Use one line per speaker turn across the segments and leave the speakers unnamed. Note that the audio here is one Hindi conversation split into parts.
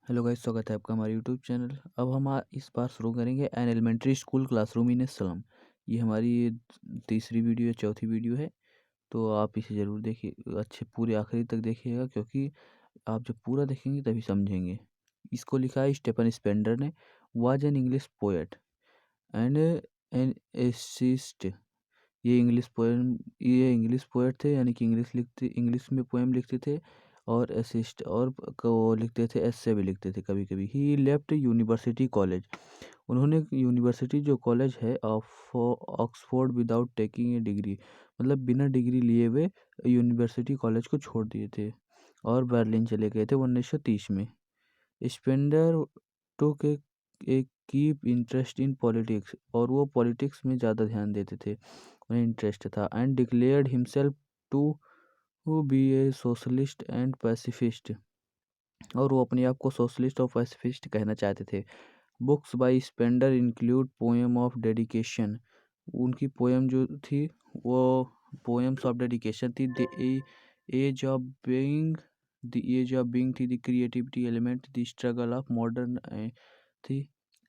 हेलो गाइस, स्वागत है आपका हमारे यूट्यूब चैनल। अब हम इस बार शुरू करेंगे an elementary school classroom in slum. ये हमारी तीसरी वीडियो चौथी वीडियो है। तो आप इसे ज़रूर देखिए, अच्छे पूरे आखिरी तक देखिएगा, क्योंकि आप जब पूरा देखेंगे तभी समझेंगे। इसको लिखा है स्टेफन स्पेंडर ने। Was an English poet and an essayist. ये इंग्लिश पोएट थे, यानी कि इंग्लिश में पोएम लिखते थे, और असिस्ट और वो लिखते थे, एस्से भी लिखते थे कभी कभी। ही लेफ्ट यूनिवर्सिटी कॉलेज। उन्होंने यूनिवर्सिटी जो कॉलेज है of Oxford without taking a degree, मतलब बिना डिग्री लिए हुए यूनिवर्सिटी कॉलेज को छोड़ दिए थे और बर्लिन चले गए थे 1930 में। Spender took a keen interest in politics, और वो पॉलिटिक्स में ज़्यादा ध्यान देते थे, उन्हें इंटरेस्ट था। And declared himself to be a socialist and pacifist, और वो अपने आप को सोशलिस्ट और पैसिफिस्ट कहना चाहते थे। Books by Spender include poem of dedication. उनकी पोएम जो थी वो पोएम्स ऑफ डेडिकेशन थी। द एज ऑफ बीइंग थी, the creativity element, the struggle of modern थी,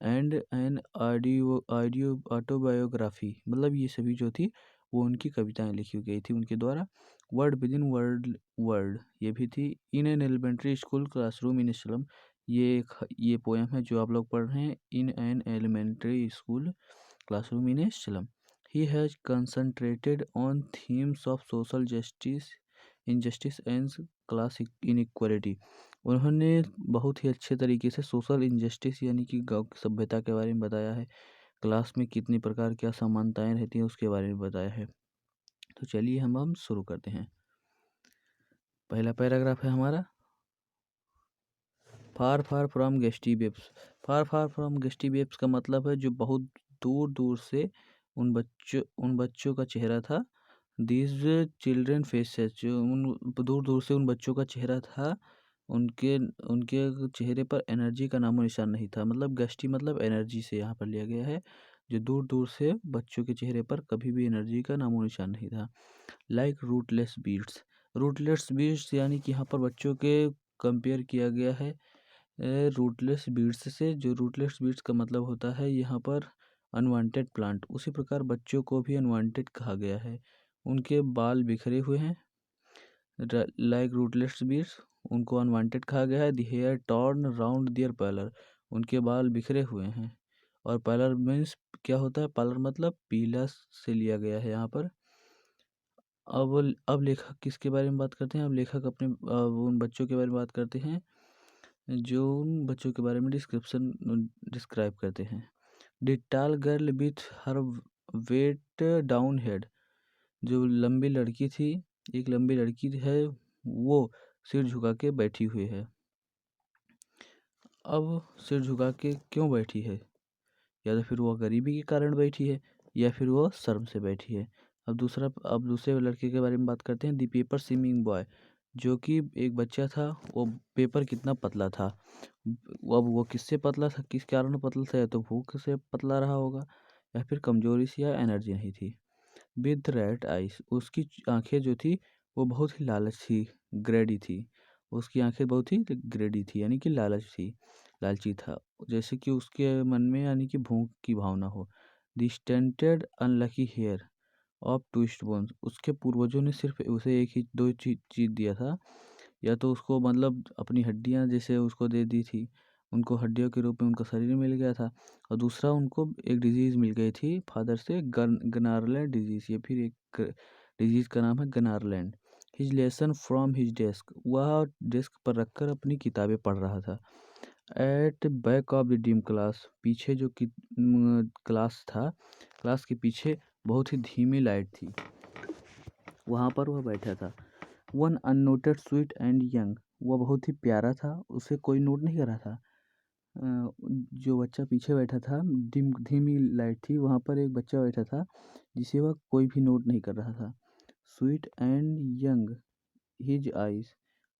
एंड एन ऑडियो ऑटोबायोग्राफी। मतलब ये सभी जो थी वो उनकी कविताएं लिखी गई थी उनके द्वारा। Word with in word word ये भी थी। In an elementary school classroom in a slum, ये पोएम है जो आप लोग पढ़ रहे हैं। In an elementary school classroom in a slum, he has concentrated on themes of social justice, injustice and class inequality. उन्होंने बहुत ही अच्छे तरीके से सोशल इनजस्टिस यानी कि गांव की सभ्यता के बारे में बताया है, क्लास में कितनी प्रकार की असमानताएं रहती हैं उसके बारे में बताया है। तो चलिए हम शुरू करते हैं। पहला पैराग्राफ है हमारा, far far from gusty waves. Far far from gusty waves का मतलब है जो बहुत दूर दूर से उन बच्चों का चेहरा था। दीज चिल्ड्रन फेसेस, जो उन दूर दूर से उन बच्चों का चेहरा था, उनके उनके चेहरे पर एनर्जी का नामो निशान नहीं था। मतलब गश्ती मतलब एनर्जी से यहाँ पर लिया गया है, जो दूर दूर से बच्चों के चेहरे पर कभी भी एनर्जी का नामो निशान नहीं था। Like rootless weeds. Rootless weeds यानी कि यहाँ पर बच्चों के कंपेयर किया गया है रूटलेस बीट्स से। जो रूटलेस बीट्स का मतलब होता है यहाँ पर अनवांटेड प्लांट, उसी प्रकार बच्चों को भी अनवांटेड कहा गया है। उनके बाल बिखरे हुए हैं, लाइक रूटलेस बीट्स, उनको अनवांटेड कहा गया है। The hair torn round their pallor, उनके बाल बिखरे हुए हैं। और पैलर मीन्स क्या होता है? पैलर मतलब पीला से लिया गया है यहाँ पर। अब लेखक किसके बारे में बात करते हैं? अब लेखक अपने उन बच्चों के बारे में बात करते हैं जो उन बच्चों के बारे में डिस्क्राइब करते हैं। The tall girl with her weighed down head, जो लंबी लड़की थी, एक लंबी लड़की है, वो सिर झुका के बैठी हुई है। अब सिर झुका के क्यों बैठी है? या तो फिर वो गरीबी के कारण बैठी है, या फिर वो शर्म से बैठी है। अब दूसरे लड़के के बारे में बात करते हैं। दी पेपर स्विमिंग बॉय, जो कि एक बच्चा था। वो पेपर कितना पतला था। अब वो किससे पतला था, किस कारण पतला था? या तो भूख से पतला रहा होगा, या फिर कमजोरी से, या एनर्जी नहीं थी। विद रेड आइस, उसकी आंखें जो थी वो बहुत ही लालच थी, ग्रेडी थी। उसकी आंखें बहुत ही ग्रेडी थी, यानी कि लालची था। जैसे कि उसके मन में यानी कि भूख की भावना हो। The stunted unlucky heir of twisted bones, उसके पूर्वजों ने सिर्फ उसे एक ही दो चीज दिया था। या तो उसको मतलब अपनी हड्डियां जैसे उसको दे दी थी, उनको हड्डियों के रूप में उनका शरीर मिल गया था। और दूसरा उनको एक डिजीज़ मिल गई थी फादर से, गनारलैंड डिजीज़। ये फिर एक डिजीज़ का नाम है gnarled. His lesson from his desk, वह डेस्क पर रखकर अपनी किताबें पढ़ रहा था। At back of the dream class, पीछे जो क्लास था, क्लास के पीछे बहुत ही धीमी लाइट थी, वहाँ पर वह बैठा था। One unnoted sweet and young, वह बहुत ही प्यारा था, उसे कोई नोट नहीं कर रहा था। जो बच्चा पीछे बैठा था, धीमी लाइट थी, वहाँ पर एक बच्चा बैठा था जिसे वह कोई भी नोट नहीं कर रहा था। Sweet and young his eyes,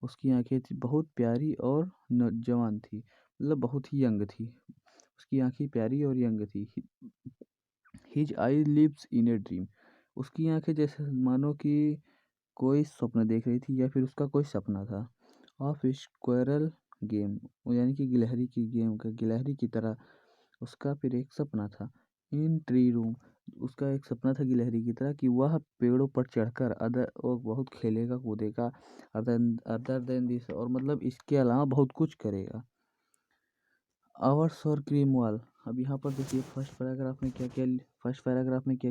उसकी आंखें थी बहुत प्यारी और नौजवान थी, मतलब बहुत ही यंग थी। उसकी आंखें प्यारी और यंग थी। His eye lives in a dream, उसकी आंखें जैसे मानो कि कोई स्वप्न देख रही थी, या फिर उसका कोई सपना था। ऑफ स्क्वायरल गेम, वो यानी कि गिलहरी की गेम का गिलहरी की तरह उसका फिर एक सपना था। इन ट्री रूम, उसका एक सपना था गिलहरी की तरह कि वह पेड़ों पर चढ़कर अदर और बहुत खेलेगा कूदेगा, अदर देन दिस, और मतलब इसके अलावा बहुत कुछ करेगा। आवर्स और क्रीम वॉल, अब यहाँ पर देखिए फर्स्ट पैराग्राफ में क्या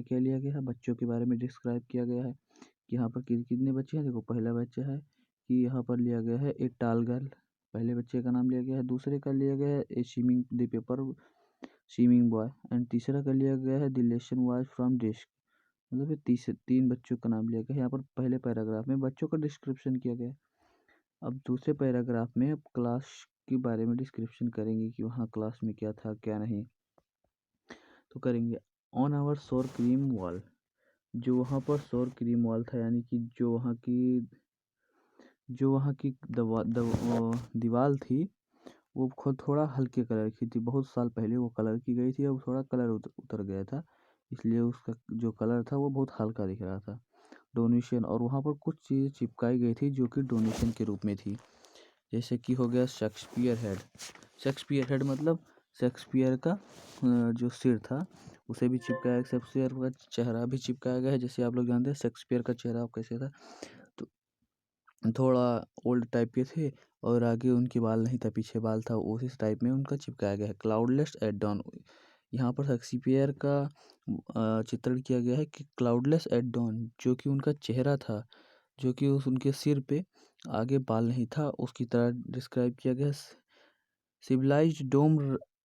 क्या लिया गया है, बच्चों के बारे में डिस्क्राइब किया गया है कि यहाँ पर कितने बच्चे हैं। देखो पहला बच्चा है कि यहाँ पर लिया गया है ए टाल गर्ल, पहले बच्चे का नाम लिया गया है। दूसरे का लिया गया है a swimming the paper swimming boy, and तीसरा का लिया गया है the lesson was from desk. मतलब ये तीन बच्चों का नाम लिया गया है। यहाँ पर पहले पैराग्राफ में बच्चों का डिस्क्रिप्शन किया गया है। अब दूसरे पैराग्राफ में अब क्लास के बारे में डिस्क्रिप्शन करेंगे कि वहाँ क्लास में क्या था क्या नहीं, तो करेंगे। ऑन आवर शोर क्रीम वॉल, जो वहाँ पर शोर क्रीम वॉल था, यानी कि जो वहाँ की दीवार थी वो खुद थोड़ा हल्के कलर की थी। बहुत साल पहले वो कलर की गई थी, अब थोड़ा कलर उतर गया था, इसलिए उसका जो कलर था वो बहुत हल्का दिख रहा था। डोनेशन, और वहाँ पर कुछ चीज़ें चिपकाई गई थी जो कि डोनेशन के रूप में थी, जैसे कि हो गया शेक्सपियर हेड। शेक्सपियर हेड मतलब शेक्सपियर का जो सिर था उसे भी चिपकाया, शेक्सपियर का चेहरा भी चिपकाया गया है। जैसे आप लोग जानते हैं शेक्सपियर का चेहरा कैसे था, तो थोड़ा ओल्ड टाइप के थे और आगे उनके बाल नहीं था, पीछे बाल था, उसी टाइप में उनका चिपकाया गया है। क्लाउडलेस एट डॉन, यहाँ पर शेक्सपियर का चित्रण किया गया है कि क्लाउडलेस एट डॉन, जो कि उनका चेहरा था, जो कि उनके सिर पे आगे बाल नहीं था, उसकी तरह डिस्क्राइब किया गया। Civilised dome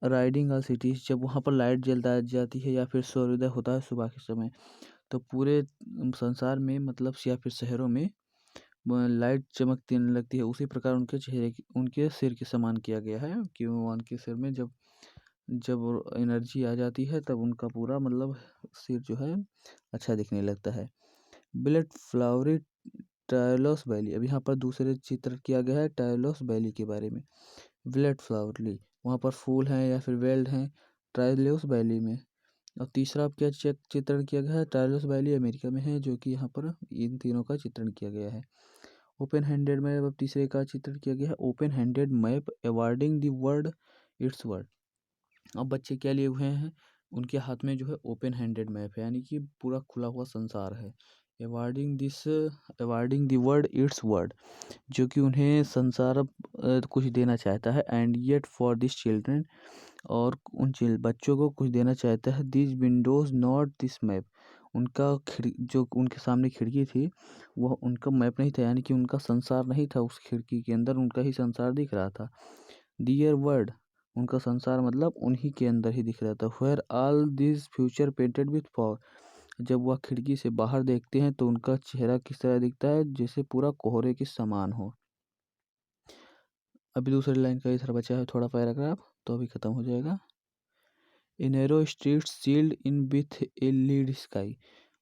riding a cities, जब वहाँ पर लाइट जलता जाती है या फिर सूर्योदय होता है सुबह के समय, तो पूरे संसार में मतलब या फिर शहरों में लाइट चमकती लगती है। उसी प्रकार उनके चेहरे की, उनके सिर के समान किया गया है कि उनके सिर में जब जब एनर्जी आ जाती है तब उनका पूरा मतलब सिर जो है अच्छा दिखने लगता है। ब्लेड फ्लावरी टायलोस वैली, अब यहाँ पर दूसरे चित्र किया गया है टायलोस वैली के बारे में। ब्लेड फ्लावरली, वहाँ पर फूल हैं या फिर वेल्ड हैं टायलोस वैली में। और तीसरा अब क्या चित्रण किया गया है, टायलोस वैली अमेरिका में है, जो कि यहाँ पर इन तीनों का चित्रण किया गया है। ओपन हैंडेड मैप, अब तीसरे का चित्रण किया गया है open handed map awarding the world it's word. अब बच्चे क्या लिए हुए हैं, उनके हाथ में जो है ओपन हैंडेड मैप है, यानी कि पूरा खुला हुआ संसार है। Awarding the world it's word, जो कि उन्हें संसार अब कुछ देना चाहता है। And yet for this children, और उन बच्चों को कुछ देना चाहता है। This Windows not this map, उनका जो उनके सामने खिड़की थी वह उनका मैप नहीं था, यानी कि उनका संसार नहीं था, उस खिड़की के अंदर उनका ही संसार दिख रहा था। दियर वर्ड, उनका संसार मतलब उन्हीं के अंदर ही दिख रहा था। Where all this future painted with fog, जब वह खिड़की से बाहर देखते हैं तो उनका चेहरा किस तरह दिखता है, जैसे पूरा कोहरे के समान हो। अभी दूसरी लाइन का इधर बचा है थोड़ा पैराग्राफ, तो अभी खत्म हो जाएगा। A narrow street sealed in with a lead sky,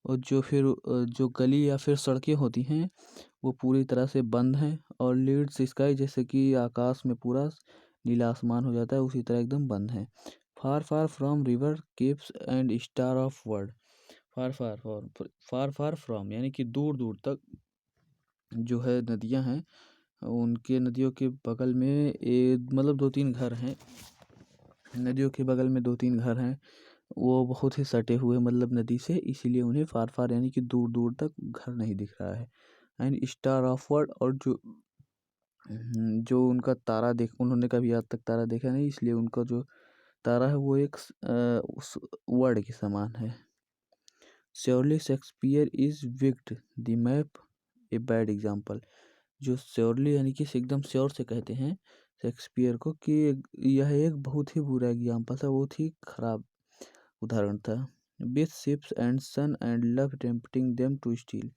और जो गली या फिर सड़कें होती हैं वो पूरी तरह से बंद हैं, और लीड्स स्काई जैसे कि आकाश में पूरा नीला आसमान हो जाता है उसी तरह एकदम बंद है। Far far from river capes and star of world, far far far far from यानी कि दूर दूर तक जो है नदियां हैं, उनके नदियों के बगल में मतलब दो तीन घर हैं, नदियों के बगल में दो तीन घर हैं, वो बहुत ही सटे हुए मतलब नदी से, इसीलिए उन्हें फार फार यानी कि दूर दूर तक घर नहीं दिख रहा है। एंड स्टार ऑफ वर्ल्ड, और जो उनका तारा उन्होंने कभी आज तक तारा देखा नहीं, इसलिए उनका जो तारा है वो एक उस वर्ड के समान है। Surely Shakespeare is wicked the map a bad example, जो श्योरली यानी कि एकदम श्योर से कहते हैं शेक्सपियर को कि यह एक बहुत ही बुरा एग्जाम्पल था, बहुत ही खराब उदाहरण था। With ships and sun and love tempting them to steal,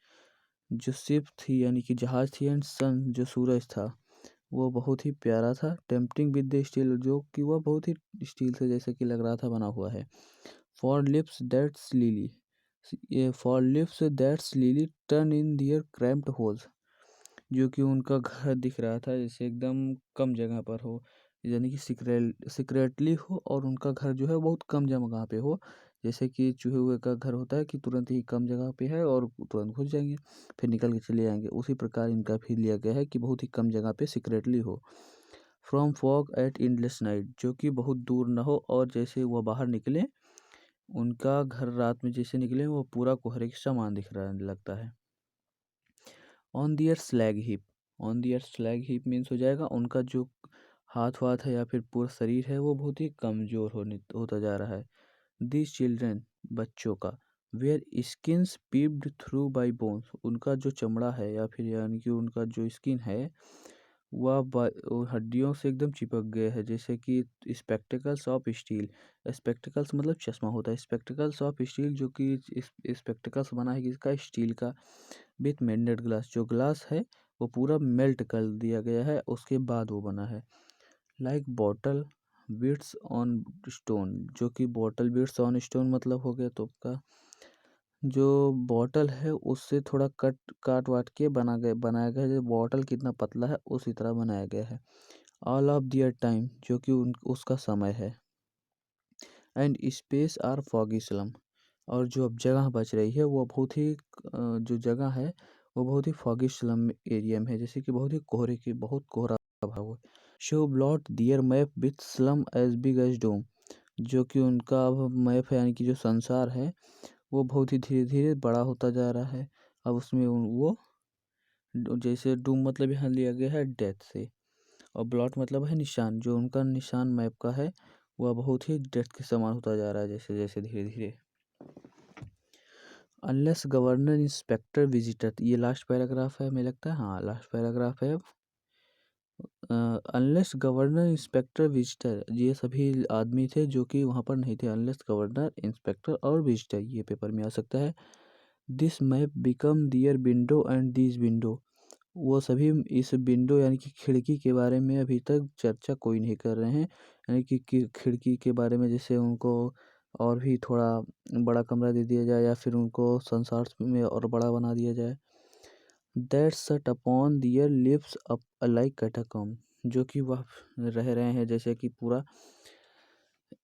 जो शिप थी यानी कि जहाज थी, एंड सन जो सूरज था वो बहुत ही प्यारा था। टेम्पटिंग विद द स्टील, जो कि वह बहुत ही स्टील से जैसे कि लग रहा था बना हुआ है। For lives that slyly, for lives that slyly turn in their cramped holes, जो कि उनका घर दिख रहा था जैसे एकदम कम जगह पर हो, यानी कि सीक्रेटली हो, और उनका घर जो है बहुत कम जगह पे हो, जैसे कि चूहे हुए का घर होता है कि तुरंत ही कम जगह पे है और तुरंत घुस जाएंगे फिर निकल के चले जाएंगे, उसी प्रकार इनका भी लिया गया है कि बहुत ही कम जगह पे सीक्रेटली हो। From fog at endless night, जो कि बहुत दूर न हो और जैसे वह बाहर निकले उनका घर रात में जैसे निकले वो पूरा कोहरे के समान दिख रहा लगता है। On their slag heap, on their slag heap means हो जाएगा उनका जो हाथ वाथ है या फिर पूरा शरीर है वो बहुत ही कमज़ोर होता जा रहा है। दिस चिल्ड्रन, बच्चों का, wear skins peeped through by bones, उनका जो चमड़ा है या फिर यानी कि उनका जो स्किन है वह वो हड्डियों से एकदम चिपक गया है, जैसे कि स्पेक्टिकल्स ऑफ स्टील। स्पेक्टिकल्स मतलब चश्मा होता है, स्पेक्टिकल्स ऑफ स्टील, जो कि स्पेक्टिकल्स बना है किसका, स्टील का, विथ मेल्टेड ग्लास, जो ग्लास है वो पूरा मेल्ट कर दिया गया है उसके बाद वो बना है। Like bottle beads on stone, जो कि बॉटल बिट्स ऑन स्टोन मतलब हो गया तो का जो बॉटल है उससे थोड़ा काट वाट के बनाया गया है, जो बॉटल कितना पतला है उसी तरह बनाया गया है। ऑल ऑफ दियर टाइम, जो कि उसका समय है। And space are foggy slum, और जो अब जगह बच रही है वो बहुत ही जो जगह है वो बहुत ही फॉगी स्लम एरिया में है, जैसे कि बहुत कोहरा भरा हुआ। So blot their map with slum as big as doom, जो कि उनका अब मैप है यानी कि जो संसार है वो बहुत ही धीरे धीरे बड़ा होता जा रहा है। अब उसमें वो जैसे डूम मतलब यहाँ लिया गया है डेथ से, और ब्लॉट मतलब है निशान, जो उनका निशान मैप का है वह बहुत ही डेथ के समान होता जा रहा है जैसे जैसे धीरे धीरे। अनलेस गवर्नर इंस्पेक्टर विजिटर, ये लास्ट पैराग्राफ है, मुझे लगता है हाँ लास्ट पैराग्राफ है। अनलेस गवर्नर इंस्पेक्टर विजिटर, ये सभी आदमी थे जो कि वहाँ पर नहीं थे। अनलेस गवर्नर इंस्पेक्टर और विजिटर ये पेपर में आ सकता है। This map become their window and this window, वो सभी इस विंडो यानी कि खिड़की के बारे में अभी तक चर्चा कोई नहीं कर रहे हैं, यानी कि खिड़की के बारे में जैसे उनको और भी थोड़ा बड़ा कमरा दे दिया जाए या फिर उनको संसार में और बड़ा बना दिया जाए। दैट सट अपॉन दियर लिप्स अप लाइक कैटाकॉम्ब, जो कि वह रह रहे हैं जैसे कि पूरा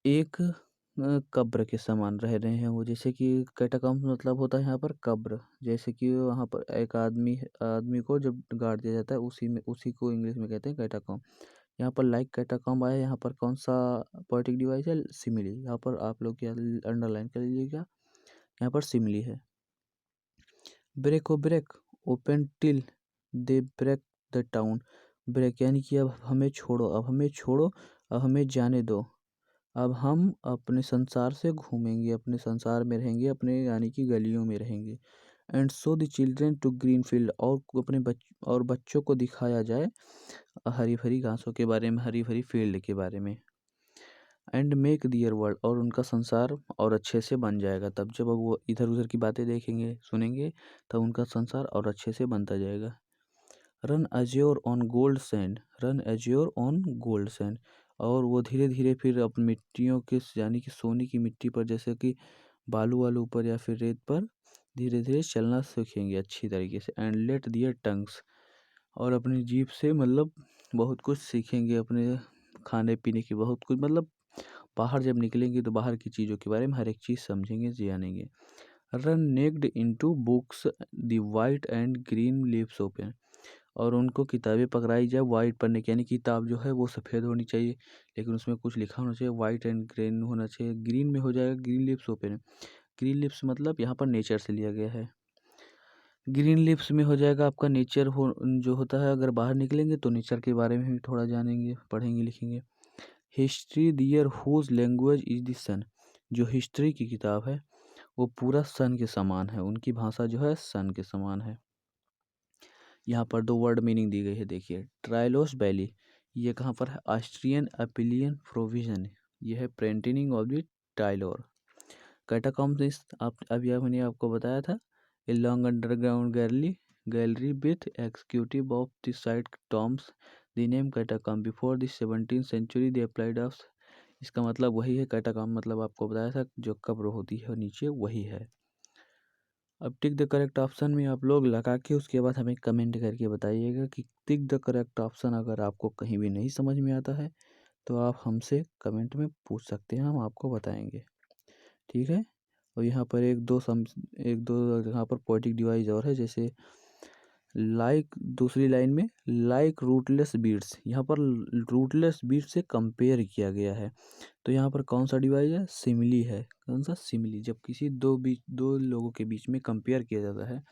एक कब्र के समान रह रहे हैं वो, जैसे कि कैटाकॉम्ब मतलब होता है यहाँ पर कब्र, जैसे कि वहाँ पर एक आदमी को जब गाड़ दिया जाता है उसी को इंग्लिश में कहते हैं कैटाकॉम्ब। यहाँ पर लाइक कैटाकॉम्ब आया, यहाँ पर कौन सा पोएटिक डिवाइस है, सिमिली, यहाँ पर आप लोग क्या अंडरलाइन कर लीजिएगा, यहाँ पर सिमिली है। Break O break open till they break the town, break यानी कि अब हमें छोड़ो, अब हमें छोड़ो, अब हमें जाने दो, अब हम अपने संसार से घूमेंगे, अपने संसार में रहेंगे, अपने यानी कि गलियों में रहेंगे। And show the children to green field, और बच्चों को दिखाया जाए हरी भरी घासों के बारे में, हरी भरी फील्ड के बारे में। एंड मेक दियर वर्ल्ड, और उनका संसार और अच्छे से बन जाएगा, तब जब वो इधर उधर की बातें देखेंगे सुनेंगे तब उनका संसार और अच्छे से बनता जाएगा। Run Azure on gold sand, run Azure on gold sand, और वो धीरे धीरे फिर अपनी मिट्टियों के यानी कि सोने की मिट्टी पर जैसे कि बालू वालू पर या फिर रेत पर धीरे धीरे चलना सीखेंगे अच्छी तरीके से। एंड लेट दियर टंग्स, और अपनी जीभ से मतलब बहुत कुछ सीखेंगे, अपने खाने पीने की बहुत कुछ, मतलब बाहर जब निकलेंगे तो बाहर की चीज़ों के बारे में हर एक चीज़ समझेंगे जानेंगे। Run naked into books the white and green leaves open, और उनको किताबें पकड़ाई जाए वाइट पढ़ने की, यानी किताब जो है वो सफ़ेद होनी चाहिए लेकिन उसमें कुछ लिखा होना चाहिए, वाइट एंड ग्रीन होना चाहिए, ग्रीन में हो जाएगा green leaves open. Green leaves मतलब यहाँ पर नेचर से लिया गया है। ग्रीन लीव्स में हो जाएगा आपका नेचर जो होता है, अगर बाहर निकलेंगे तो नेचर के बारे में भी थोड़ा जानेंगे, पढ़ेंगे लिखेंगे। History their whose language is the sun, जो हिस्ट्री की किताब है वो पूरा सन के समान है, उनकी भाषा जो है सन के समान है। यहाँ पर दो वर्ड मीनिंग दी गई है, देखिए। ट्राइलोस वैली, ये कहाँ पर है, ऑस्ट्रियन अपिलियन प्रोविजन, ये है प्रेंटिनिंग ऑफ द टाइलोर। कैटाकॉम्ब्स आप अभी मैंने आपको बताया था, a long underground gallery with executive of the site tombs, the name catacomb before the 17th century the applied of, इसका मतलब वही है, कैटाकॉम्ब मतलब आपको बताया था जो कब्र होती है नीचे वही है। अब टिक द करेक्ट ऑप्शन में आप लोग लगा के उसके बाद हमें कमेंट करके बताइएगा कि टिक द करेक्ट ऑप्शन अगर आपको कहीं भी नहीं समझ में आता है तो आप हमसे कमेंट में पूछ सकते हैं, हम आपको बताएंगे, ठीक है। और यहाँ पर एक दो यहाँ पर पोएटिक डिवाइस और है, जैसे लाइक दूसरी लाइन में लाइक रूटलेस बीट्स, यहाँ पर रूटलेस बीट से कंपेयर किया गया है। तो यहाँ पर कौन सा डिवाइस है? सिमिली है। कौन सा? सिमिली। जब किसी दो लोगों के बीच में कंपेयर किया जाता है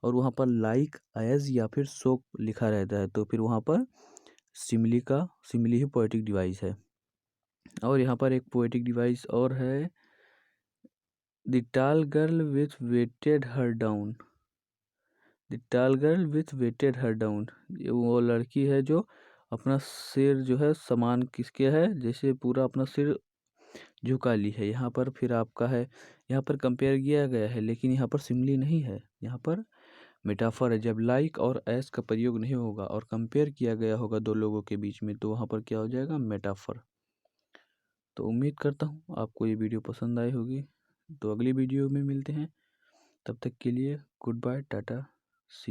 और वहाँ पर लाइक, एज या फिर सो लिखा रहता है, तो फिर वहाँ पर सिमिली ही पोएटिक डिवाइस है। और यहाँ पर एक पोएटिक डिवाइस और है, the tall girl with weighted her down. The tall girl with weighted her down, वो लड़की है जो अपना सिर जो है समान किसके है, जैसे पूरा अपना सिर झुका ली है। यहाँ पर फिर आपका है, यहाँ पर कंपेयर किया गया है, लेकिन यहाँ पर सिमिली नहीं है, यहाँ पर मेटाफर है। जब लाइक और एस का प्रयोग नहीं होगा और कंपेयर किया गया होगा दो लोगों के बीच में, तो वहाँ पर क्या हो जाएगा? मेटाफर। तो उम्मीद करता हूँ आपको ये वीडियो पसंद आई होगी। तो अगली वीडियो में मिलते हैं, तब तक के लिए गुड बाय, टाटा, सी।